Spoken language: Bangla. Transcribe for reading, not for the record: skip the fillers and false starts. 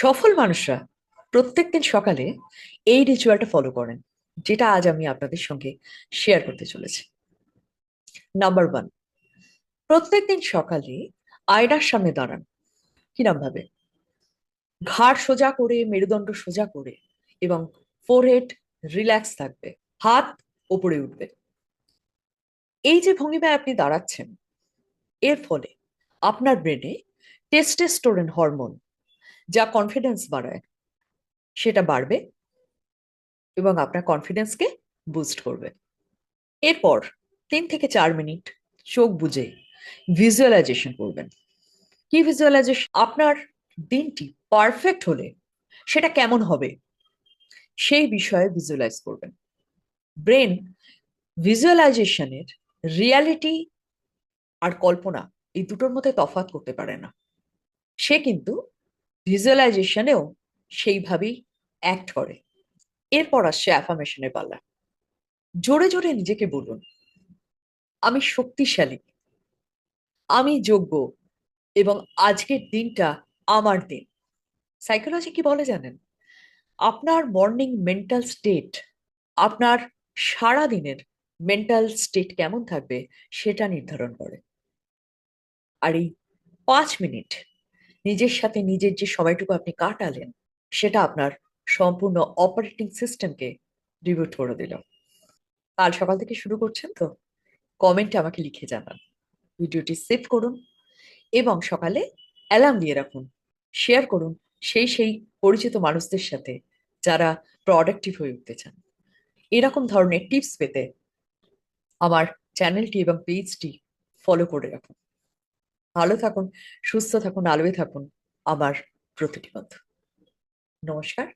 সফল মানুষরা প্রত্যেকদিন সকালে এই রিচুয়ালটা ফলো করেন, যেটা আজ আমি আপনাদের সঙ্গে শেয়ার করতে চলেছি। নাম্বার 1, প্রত্যেকদিন সকালে আয়নার সামনে দাঁড়ান। কিরম ভাবে? ঘাড় সোজা করে, মেরুদণ্ড সোজা করে, এবং ফোরহেড রিল্যাক্স থাকবে, হাত ওপরে উঠবে। এই যে ভঙ্গিমায় আপনি দাঁড়াচ্ছেন, এর ফলে আপনার ব্রেনে টেস্টোস্টেরন হরমোন, যা কনফিডেন্স বাড়ায়, সেটা বাড়বে এবং আপনার কনফিডেন্সকে বুস্ট করবে। এরপর 3 থেকে 4 মিনিট চোখ বুজে ভিজুয়ালাইজেশন করবেন। কি ভিজুয়ালাইজেশন? আপনার দিনটি পারফেক্ট হলে সেটা কেমন হবে সেই বিষয়ে ভিজুয়ালাইজ করবেন। ব্রেন ভিজুয়ালাইজেশনের রিয়ালিটি আর কল্পনা, এই দুটোর মধ্যে তফাৎ করতে পারে না। সে কিন্তু ভিজুয়ালাইজেশনেও সেইভাবেই অ্যাক্ট করে। এরপর আসছে অ্যাফার্মেশনের পালা। জোরে জোরে নিজেকে বলুন, আমি শক্তিশালী, আমি যোগ্য, এবং আজকের দিনটা আমার দিন। সাইকোলজি কি বলে জানেন? আপনার মর্নিং মেন্টাল স্টেট আপনার সারা দিনের মেন্টাল স্টেট কেমন থাকবে সেটা নির্ধারণ করে। আর এই 5 মিনিট নিজের সাথে নিজের যে সময়টুকু আপনি কাটালেন, সেটা আপনার সম্পূর্ণ অপারেটিং সিস্টেমকে রিবুট করে দিল। কাল সকাল থেকে শুরু করছেন তো? কমেন্টে আমাকে লিখে জানান। ভিডিওটি সেভ করুন এবং সকালে অ্যালার্ম দিয়ে রাখুন। শেয়ার করুন সেই সেই পরিচিত মানুষদের সাথে যারা প্রোডাক্টিভ হয়ে উঠতে চান। এরকম ধরনের টিপস পেতে আমার চ্যানেলটি এবং পেজটি ফলো করে রাখুন। ভালো থাকুন, সুস্থ থাকুন, আলোয় থাকুন, আমার প্রতিটি বন্ধু। নমস্কার।